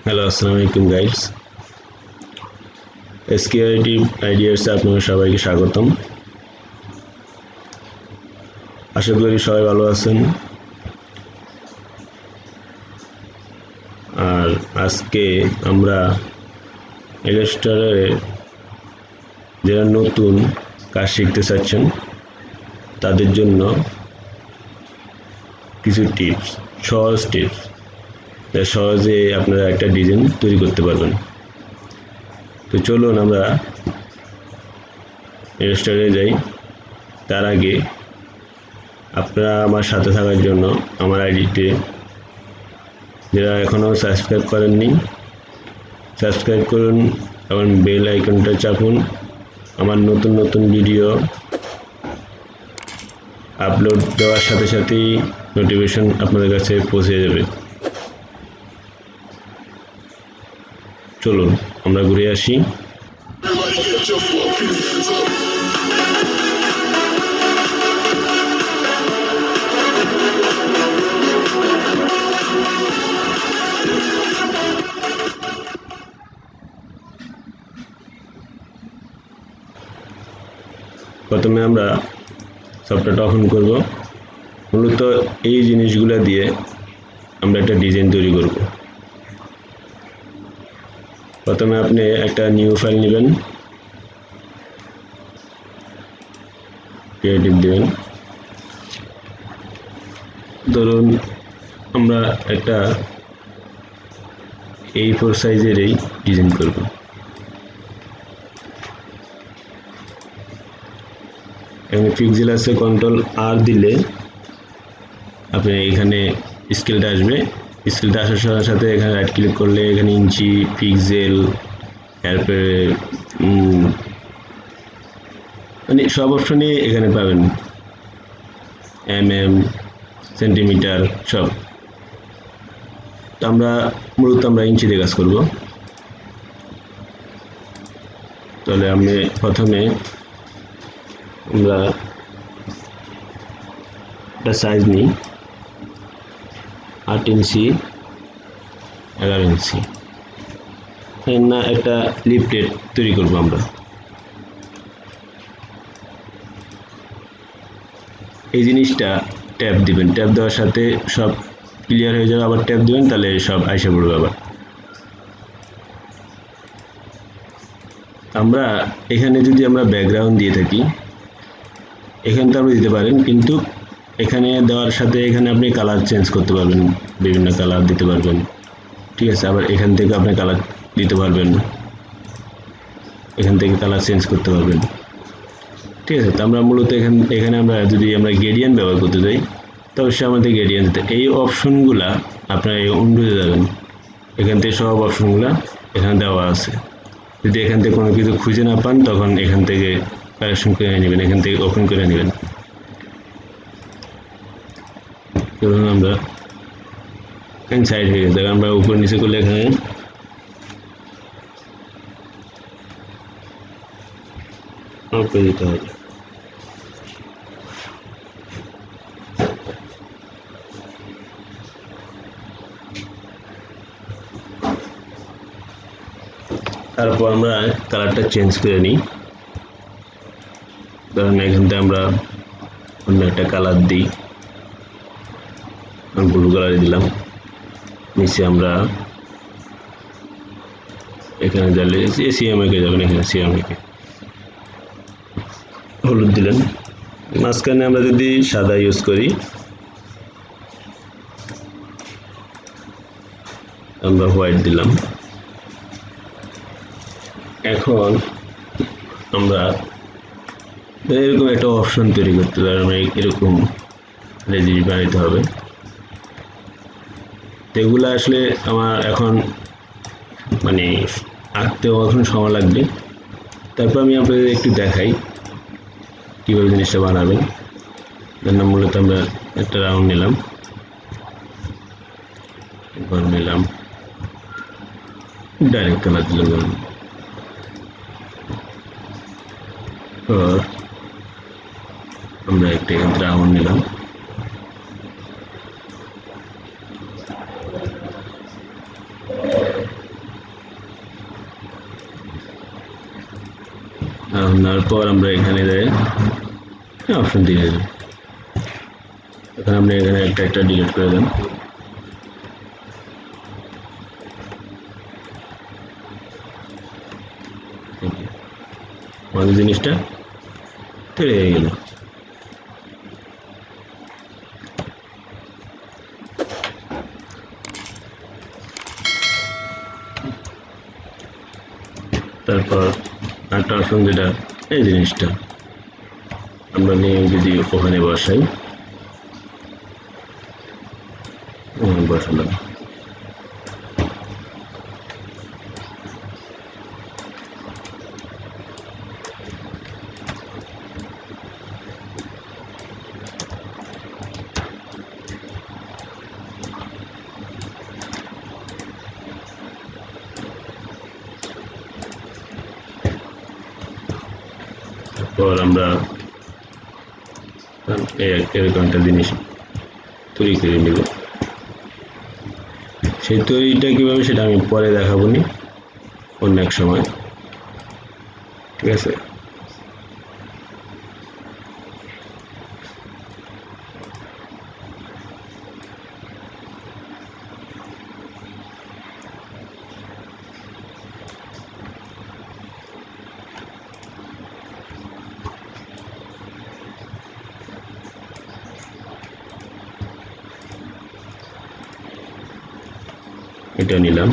Hello, আসসালামু আলাইকুম guys. এসকিউআইটি আইডিয়াসে আপনাদের সবাইকে স্বাগতম। আশা করি সবাই ভালো আছেন। আর আজকে আমরা ইলাস্ট্রেটরে যারা নতুন কাজ শিখতে চাচ্ছেন তাদের জন্য কিছু টিপস, সহজ টিপস, যা সহজে আপনারা একটা ডিজাইন তৈরি করতে পারবেন। তো চলুন আমরা ইলাস্ট্রেটরে যাই। তার আগে আপনারা আমার সাথে থাকার জন্য আমার আইডিতে যারা এখনও সাবস্ক্রাইব করেননি সাবস্ক্রাইব করুন এবং বেল আইকনটা চাপুন। আমার নতুন নতুন ভিডিও আপলোড দেওয়ার সাথে সাথেই নোটিফিকেশন আপনাদের কাছে পৌঁছে যাবে। চলুন আমরা ঘুরে আসি। প্রথমে আমরা সফটওয়্যারটা ওপেন করব। মূলত এই জিনিসগুলো দিয়ে আমরা একটা ডিজাইন তৈরি করব। প্রথমে আপনি একটা নিউ ফাইল নেবেন, ক্রিয়েটিভ দেবেন। ধরুন আমরা একটা A4 সাইজের এই ডিজাইন করব। এখানে পিক্সেল আছে, কন্ট্রোল আর দিলে আপনি এখানে স্কেলটা আসবে। স্কেলটা আসার সাথে সাথে এখানে রাইট ক্লিক করলে এখানে ইঞ্চি, পিক্সেল, তারপরে মানে সব অপশনই এখানে পাবেন, mm, সেন্টিমিটার সব। তো আমরা মূলত ইঞ্চিতে কাজ করব। তাহলে আমি প্রথমে আমরা একটা সাইজ নিই 8 ইঞ্চি 11 ইঞ্চি। না একটা লিফলেট তৈরি করব আমরা। এই জিনিসটা ট্যাপ দিবেন, ট্যাপ দেওয়ার সাথে সব ক্লিয়ার হয়ে যাবে। আবার ট্যাপ দিবেন তাহলে সব আইসা পড়বে। আবার আমরা এখানে যদি আমরা ব্যাকগ্রাউন্ড দিয়ে থাকি এখানে তো আপনি দিতে পারেন, কিন্তু এখানে দেওয়ার সাথে এখানে আপনি কালার চেঞ্জ করতে পারবেন, বিভিন্ন কালার দিতে পারবেন। ঠিক আছে, আবার এখান থেকে আপনি কালার দিতে পারবেন, এখান থেকে কালার চেঞ্জ করতে পারবেন। ঠিক আছে, তো আমরা মূলত এখানে আমরা যদি আমরা গ্রেডিয়েন্ট ব্যবহার করতে চাই তো অবশ্যই আমাদের গ্রেডিয়েন্ট দিতে। এই অপশনগুলা আপনারা উইন্ডোতে যাবেন, এখান থেকে সব অপশনগুলা এখানে দেওয়া আছে। যদি এখান থেকে কোনো কিছু খুঁজে না পান তখন এখান থেকে কালেকশন করে নেবেন, এখান থেকে ওপেন করে নেবেন। ধরুন আমরা সাইড হয়ে গেছে, আমরা উপর নিচে করলে এখানে করে দিতে হবে। তারপর আমরা কালারটা চেঞ্জ করে নিই। ধরুন এখান থেকে আমরা অন্য একটা কালার দিই, ব্লু কালার দিলাম। নিচে আমরা এখানে দিলে সিএমএকে যাবেন, এখানে সিএমএকে হলুদ দিলেন। মাঝখানে আমরা যদি সাদা ইউজ করি আমরা হোয়াইট দিলাম। এখন আমরা এরকম একটা অপশন তৈরি করতে পারি, আমরা এরকম রেজিবি বানাইতে হবে। এগুলো আসলে আমার এখন মানে আঁকতেও এখন সময় লাগবে। তারপর আমি আপনাদের একটু দেখাই কীভাবে জিনিসটা বানাবেন। মূলত আমরা একটা রাউন্ড নিলাম, এবার নিলাম ডাইরেক্ট কালার দিলাম। আমরা একটা রাউন্ড নিলাম, নেওয়ার পর আমরা এখানে যাই অপশন দিয়ে দেব। এখন আপনি এখানে একটা ডিলিট করে দেন। আমাদের জিনিসটা তৈরি হয়ে গেল। তারপর একটা অপশন যেটা এই জিনিসটা আমরা নিয়ে যদি ওখানে বসাই, বসালাম। তারপর আমরা এরকম একটা জিনিস তৈরি করে নেব। সেই তৈরিটা কিভাবে সেটা আমি পরে দেখাবো নি, অন্য এক সময়। ঠিক আছে, এটা নিলাম,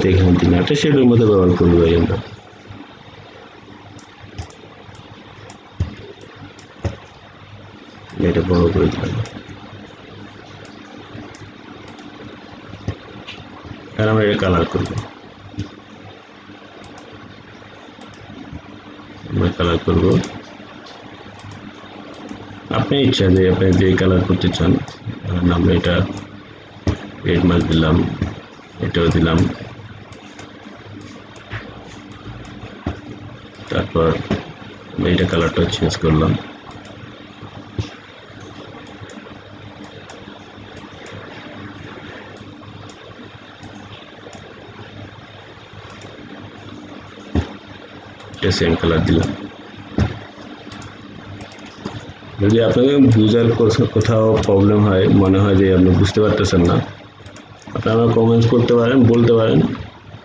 এখানে দিলাম একটা শেডের মধ্যে ব্যবহার করবো আমরা। এটা বড় করে দিলাম। আর আমরা এটা কালার করবো, আমরা কালার করবো আপনি ইচ্ছা যে আপনি যে কালার করতে চান। আমরা এটা রেড মার্ক দিলাম, এটাও দিলাম। তারপর এটা কালারটা চেঞ্জ করলাম। এটা সেম কালার দিলাম। যদি আপনাদের বুঝার কোথাও প্রবলেম হয়, মনে হয় যে আপনি বুঝতে পারতেছেন না, আপনারা কমেন্টস করতে পারেন, বলতে পারেন,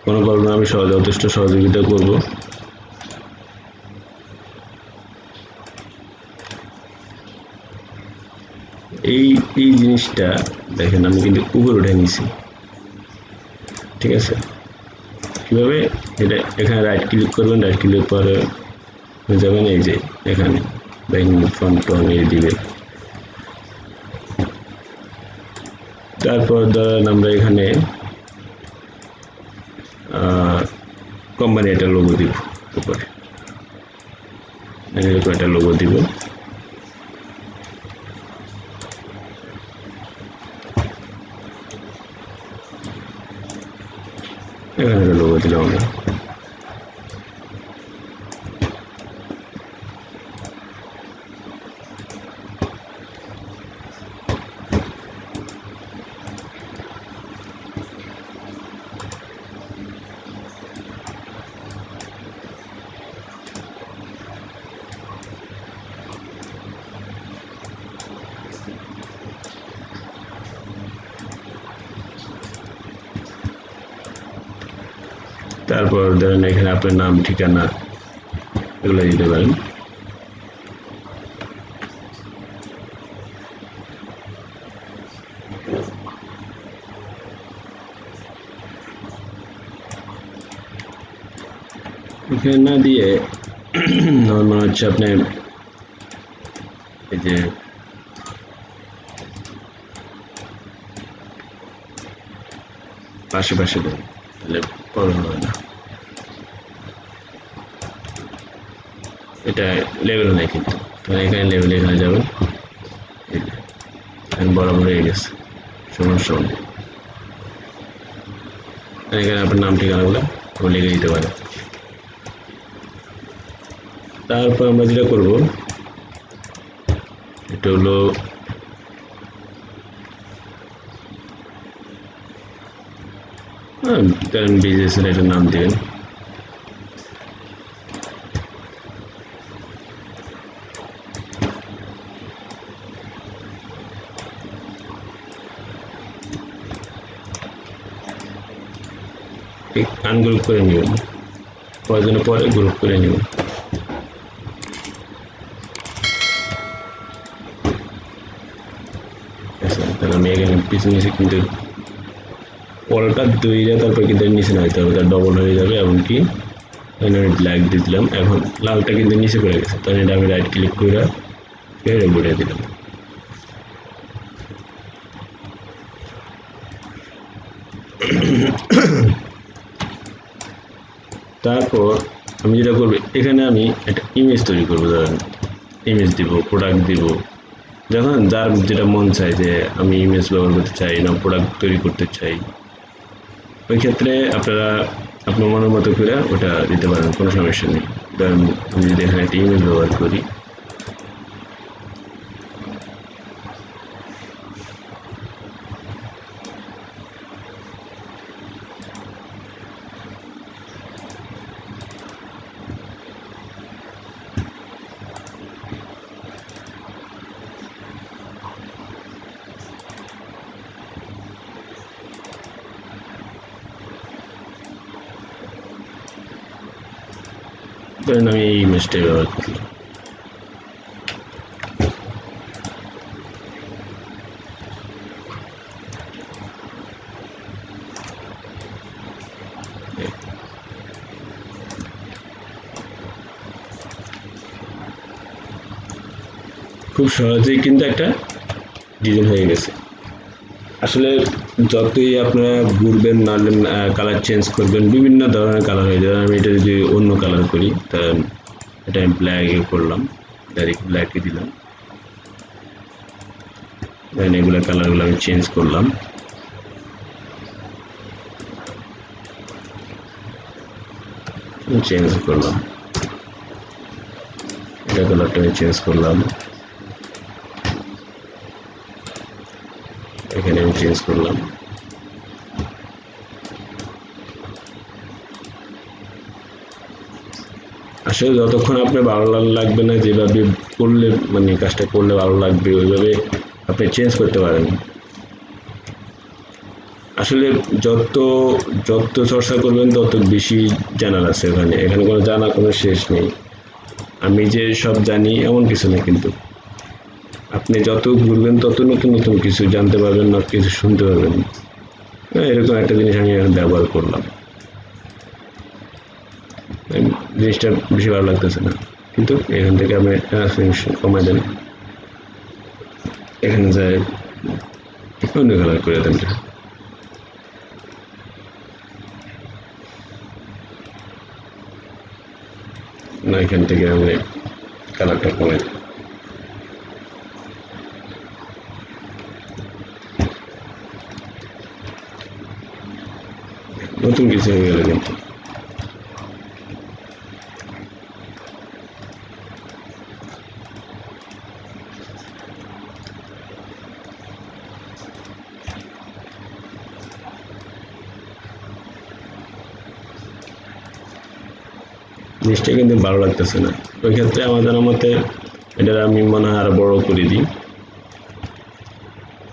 কোনো প্রবলেম, আমি যথেষ্ট সহযোগিতা করব। এই জিনিসটা দেখেন আমি কিন্তু উপরে উঠে নিছি। ঠিক আছে, কীভাবে? এটা এখানে রাইট ক্লিক করবেন, রাইট ক্লিক পরে যাবেন এই যে এখানে ব্যাকিং ফন্ট দিবে। তারপর ধরেন আমরা এখানে কোম্পানি একটা লোগো দিব, উপরে এরকম একটা লোগো দিব। এখানে একটা লোগো দিলাম আমরা। তারপর ধরেন এখানে আপনার নাম, ঠিকানা এগুলো দিতে পারেন। এখানে না দিয়ে আমার মনে হচ্ছে আপনি এই যে পাশে পাশে দেন, তাহলে প্রবলেম হবে না। এটা লেভেল নেই কিন্তু, এখানে লেভেল, এখানে যাবেন, এখানে বরাবর হয়ে গেছে সমস্যা নেই। এখানে আপনার নাম, ঠিকানাগুলো লিখে দিতে পারেন। তারপর আমরা যেটা করব, এটা হলো বিজনেসের একটা নাম দেবেন। আনগ্রুপ করে নেবেন, প্রয়োজনে পরে গ্রুপ করে নেবেন। আচ্ছা, তাহলে আমি এখানে পিছনে নিচে কিন্তু পরোটা দইটা তারপর কিন্তু নিচে নাইতে হবে, তার ডবল হয়ে যাবে। এমনকি এখানে আমি ব্ল্যাক দিয়ে দিলাম, এখন লালটা কিন্তু নিচে পড়ে গেছে, তাহলে এটা আমি রাইট ক্লিক করে ফের ঘুরে দিলাম। তারপর আমি যেটা করবো, এখানে আমি একটা ইমেজ তৈরি করবো। ধরেন ইমেজ দিব, প্রোডাক্ট দিব, যখন যার যেটা মন চায় যে আমি ইমেজ ব্যবহার করতে চাই না প্রোডাক্ট তৈরি করতে চাই, ওই ক্ষেত্রে আপনারা আপনার মনের মতো করে ওটা দিতে পারেন, কোনো সমস্যা নেই। ধরেন আমি যদি এখানে একটা ইমেজ ব্যবহার করি, ধরেন আমি এই ইমেজটাই ব্যবহার করি। খুব সহজেই কিন্তু একটা ডিজাইন হয়ে গেছে। আসলে যতই আপনারা ঘুরবেন নাহলে কালার চেঞ্জ করবেন, বিভিন্ন ধরনের কালার হয়ে যাবে। আমি এটা যদি অন্য কালার করি, তা এটা আমি ব্ল্যাকে করলাম, ডাইরেক্ট ব্ল্যাকে দিলাম, দেন এগুলো কালারগুলো আমি চেঞ্জ করলাম, চেঞ্জ করলাম, এটা কালারটা আমি চেঞ্জ করলাম, এখানে আমি চেঞ্জ করলাম। আসলে যতক্ষণ আপনার ভালো লাগবে না, যেভাবে করলে মানে কাজটা করলে ভালো লাগবে ওইভাবে আপনি চেঞ্জ করতে পারেন। আসলে যত যত চর্চা করবেন তত বেশি জানার আছে। এখানে এখানে কোনো জানা কোনো শেষ নেই। আমি যে সব জানি এমন কিছু না, কিন্তু আপনি যত ঘুরবেন তত নতুন নতুন কিছু জানতে পারবেন, না কিছু শুনতে পারবেন। এরকম একটা জিনিস আমি এখন ব্যবহার করলাম, জিনিসটা বেশি ভালো লাগতেছে না, কিন্তু এখান থেকে আপনি ট্রান্সফরমেশন কমাই দেন, এখানে যায় অন্য কালার করে দেন। না, এখান থেকে আমি কালারটা কমাই দেন, নতুন কিছু হয়ে গেল। কিন্তু জিনিসটা কিন্তু ভালো লাগতেছে না, ওই ক্ষেত্রে আমার জানার মতে এটা আমি মনে হয় আরো বড় করে দিই।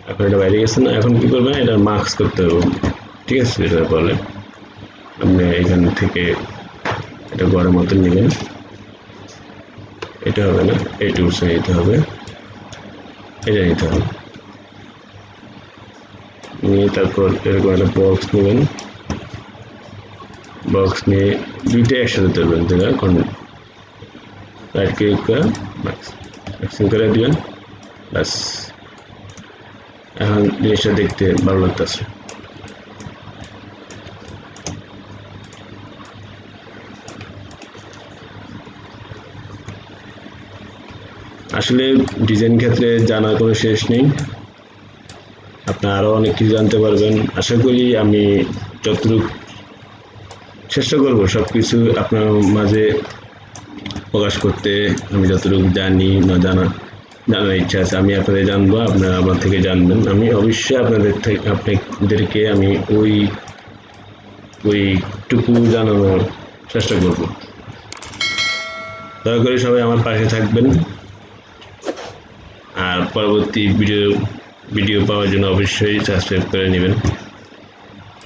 এখন এটা বাইরে গেছে না, এখন কি করবেন, এটা মার্কস করতে হবে। ঠিক আছে, এটার পরে আপনি এখান থেকে এটা গড়ের মতন নেবেন, এটা হবে না, এই টুলসে নিতে হবে, এটা নিতে হবে, নিয়ে তারপর এরকম একটা বক্স নেবেন, বক্স নিয়ে দুইটা একসাথে ধরবেন, যেটা রাইট ক্লিক করে ম্যাক্সিং করে দিবেন, ব্যাস। এখন জিনিসটা দেখতে ভালো লাগতেছে। আসলে ডিজাইন ক্ষেত্রে জানার কোনো শেষ নেই, আপনি আরও অনেক কিছু জানতে পারবেন। আশা করি আমি যতটুকু চেষ্টা করব সব কিছু আপনার মাঝে প্রকাশ করতে। আমি যতটুকু জানি না জানার ইচ্ছা আছে, আমি আপনাদের জানবো, আপনারা আমার থেকে জানবেন। আমি অবশ্যই আপনাদেরকে আমি ওইটুকু জানানোর চেষ্টা করব। দয়া করে সবাই আমার পাশে থাকবেন, আর পরবর্তী ভিডিও পাওয়ার জন্য অবশ্যই সাবস্ক্রাইব করে নেবেন,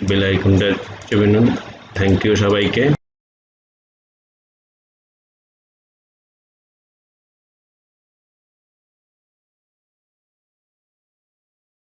বেল আইকনটা চেপে নিন। থ্যাংক ইউ সবাইকে।